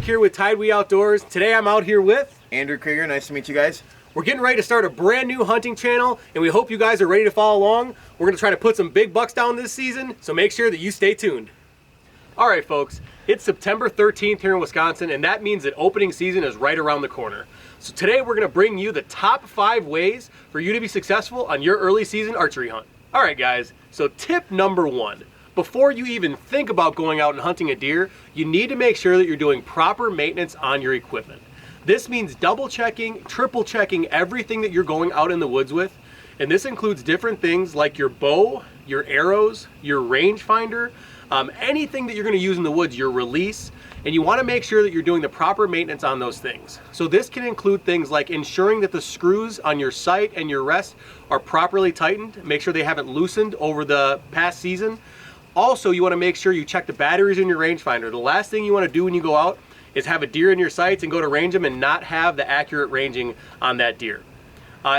here with TideWe Outdoors. Today I'm out here with Andrew Krieger. Nice to meet you guys. We're getting ready to start a brand new hunting channel, and we hope you guys are ready to follow along. We're going to try to put some big bucks down this season, so make sure that you stay tuned. All right, folks, it's September 13th here in Wisconsin, and that means that opening season is right around the corner. So today we're going to bring you the top 5 ways for you to be successful on your early season archery hunt. All right, guys, so tip number 1. Before you even think about going out and hunting a deer, you need to make sure that you're doing proper maintenance on your equipment. This means double checking, triple checking everything that you're going out in the woods with. And this includes different things like your bow, your arrows, your rangefinder, anything that you're going to use in the woods, your release. And you want to make sure that you're doing the proper maintenance on those things. So this can include things like ensuring that the screws on your sight and your rest are properly tightened. Make sure they haven't loosened over the past season. Also, you want to make sure you check the batteries in your rangefinder. The last thing you want to do when you go out is have a deer in your sights and go to range them and not have the accurate ranging on that deer.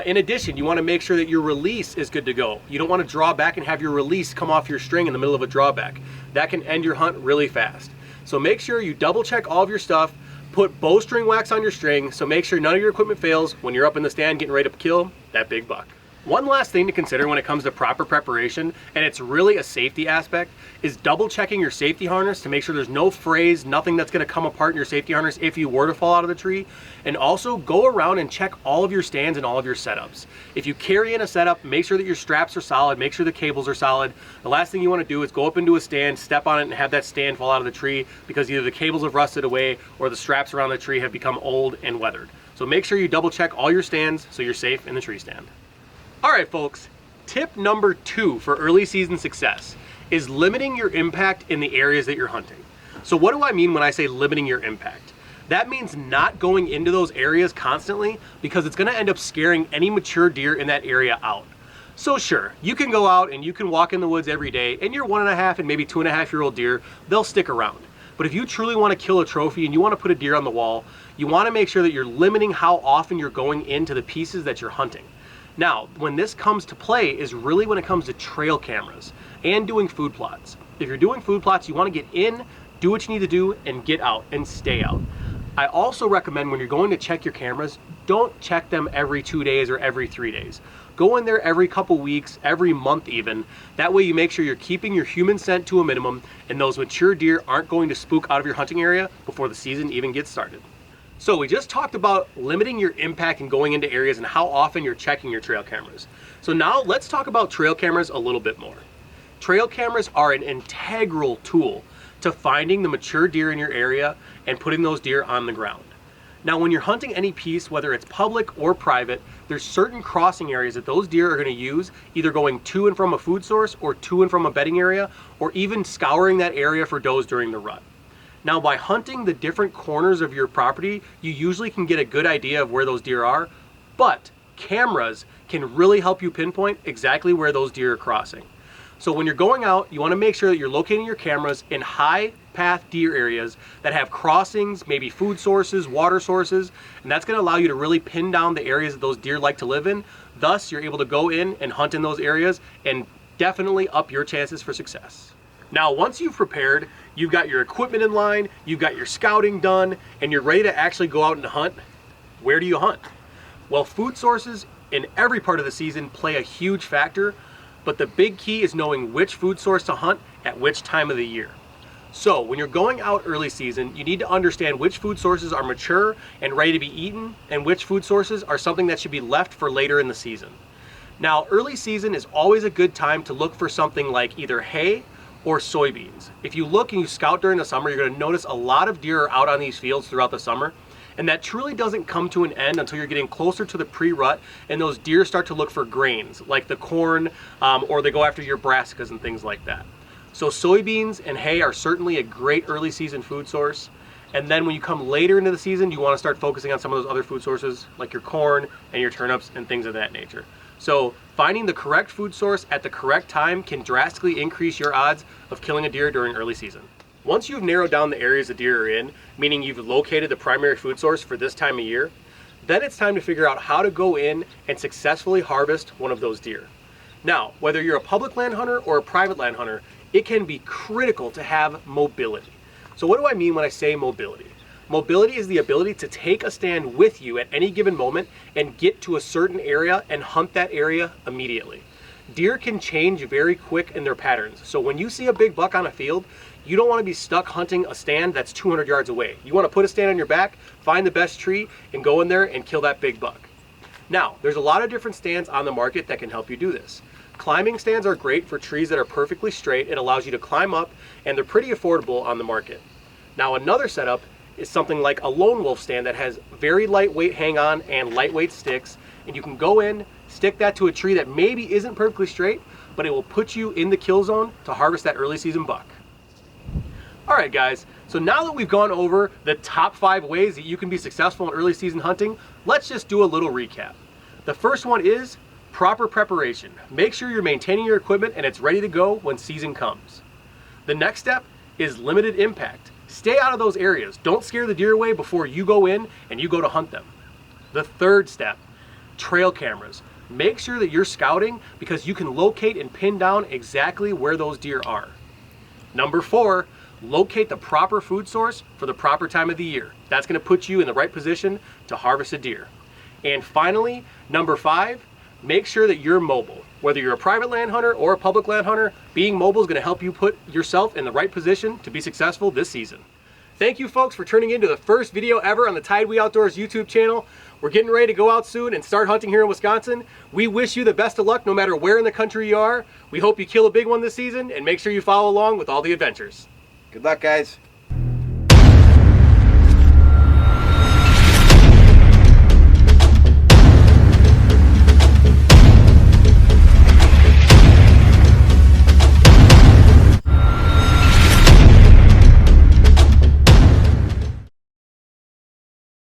In addition, you want to make sure that your release is good to go. You don't want to draw back and have your release come off your string in the middle of a drawback. That can end your hunt really fast. So make sure you double check all of your stuff, put bowstring wax on your string, so make sure none of your equipment fails when you're up in the stand getting ready to kill that big buck. One last thing to consider when it comes to proper preparation, and it's really a safety aspect, is double checking your safety harness to make sure there's no frays, nothing that's going to come apart in your safety harness if you were to fall out of the tree. And also go around and check all of your stands and all of your setups. If you carry in a setup, make sure that your straps are solid, make sure the cables are solid. The last thing you want to do is go up into a stand, step on it, and have that stand fall out of the tree because either the cables have rusted away or the straps around the tree have become old and weathered. So make sure you double check all your stands so you're safe in the tree stand. All right, folks, tip number 2 for early season success is limiting your impact in the areas that you're hunting. So what do I mean when I say limiting your impact? That means not going into those areas constantly because it's going to end up scaring any mature deer in that area out. So sure, you can go out and you can walk in the woods every day and your 1.5 and maybe 2.5-year-old deer, they'll stick around. But if you truly want to kill a trophy and you want to put a deer on the wall, you want to make sure that you're limiting how often you're going into the pieces that you're hunting. Now, when this comes to play is really when it comes to trail cameras and doing food plots. If you're doing food plots, you want to get in, do what you need to do, and get out and stay out. I also recommend when you're going to check your cameras, don't check them every 2 days or every 3 days. Go in there every couple weeks, every month even. That way you make sure you're keeping your human scent to a minimum and those mature deer aren't going to spook out of your hunting area before the season even gets started. So we just talked about limiting your impact and going into areas and how often you're checking your trail cameras. So now let's talk about trail cameras a little bit more. Trail cameras are an integral tool to finding the mature deer in your area and putting those deer on the ground. Now when you're hunting any piece, whether it's public or private, there's certain crossing areas that those deer are going to use, either going to and from a food source or to and from a bedding area, or even scouring that area for does during the rut. Now by hunting the different corners of your property, you usually can get a good idea of where those deer are, but cameras can really help you pinpoint exactly where those deer are crossing. So when you're going out, you want to make sure that you're locating your cameras in high path deer areas that have crossings, maybe food sources, water sources, and that's going to allow you to really pin down the areas that those deer like to live in. Thus, you're able to go in and hunt in those areas and definitely up your chances for success. Now, once you've prepared, you've got your equipment in line, you've got your scouting done, and you're ready to actually go out and hunt, where do you hunt? Well, food sources in every part of the season play a huge factor, but the big key is knowing which food source to hunt at which time of the year. So when you're going out early season, you need to understand which food sources are mature and ready to be eaten, and which food sources are something that should be left for later in the season. Now, early season is always a good time to look for something like either hay or soybeans. If you look and you scout during the summer, you're going to notice a lot of deer are out on these fields throughout the summer, and that truly doesn't come to an end until you're getting closer to the pre-rut and those deer start to look for grains like the corn, or they go after your brassicas and things like that. So soybeans and hay are certainly a great early season food source. And then when you come later into the season, you want to start focusing on some of those other food sources like your corn and your turnips and things of that nature. So finding the correct food source at the correct time can drastically increase your odds of killing a deer during early season. Once you've narrowed down the areas the deer are in, meaning you've located the primary food source for this time of year, then it's time to figure out how to go in and successfully harvest one of those deer. Now, whether you're a public land hunter or a private land hunter, it can be critical to have mobility. So what do I mean when I say mobility? Mobility is the ability to take a stand with you at any given moment and get to a certain area and hunt that area immediately. Deer can change very quick in their patterns, so when you see a big buck on a field, you don't want to be stuck hunting a stand that's 200 yards away. You want to put a stand on your back, find the best tree, and go in there and kill that big buck. Now, there's a lot of different stands on the market that can help you do this. Climbing stands are great for trees that are perfectly straight. It allows you to climb up, and they're pretty affordable on the market. Now, another setup is something like a lone wolf stand that has very lightweight hang-on and lightweight sticks, and you can go in, stick that to a tree that maybe isn't perfectly straight, but it will put you in the kill zone to harvest that early season buck. All right, guys, so now that we've gone over the top 5 ways that you can be successful in early season hunting, let's just do a little recap. The first one is proper preparation. Make sure you're maintaining your equipment and it's ready to go when season comes. The next step is limited impact. Stay out of those areas. Don't scare the deer away before you go in and you go to hunt them. The third step, trail cameras. Make sure that you're scouting because you can locate and pin down exactly where those deer are. Number 4, locate the proper food source for the proper time of the year. That's going to put you in the right position to harvest a deer. And finally, number 5, make sure that you're mobile. Whether you're a private land hunter or a public land hunter, being mobile is going to help you put yourself in the right position to be successful this season. Thank you folks for tuning in to the first video ever on the TideWe Outdoors YouTube channel. We're getting ready to go out soon and start hunting here in Wisconsin. We wish you the best of luck no matter where in the country you are. We hope you kill a big one this season and make sure you follow along with all the adventures. Good luck, guys.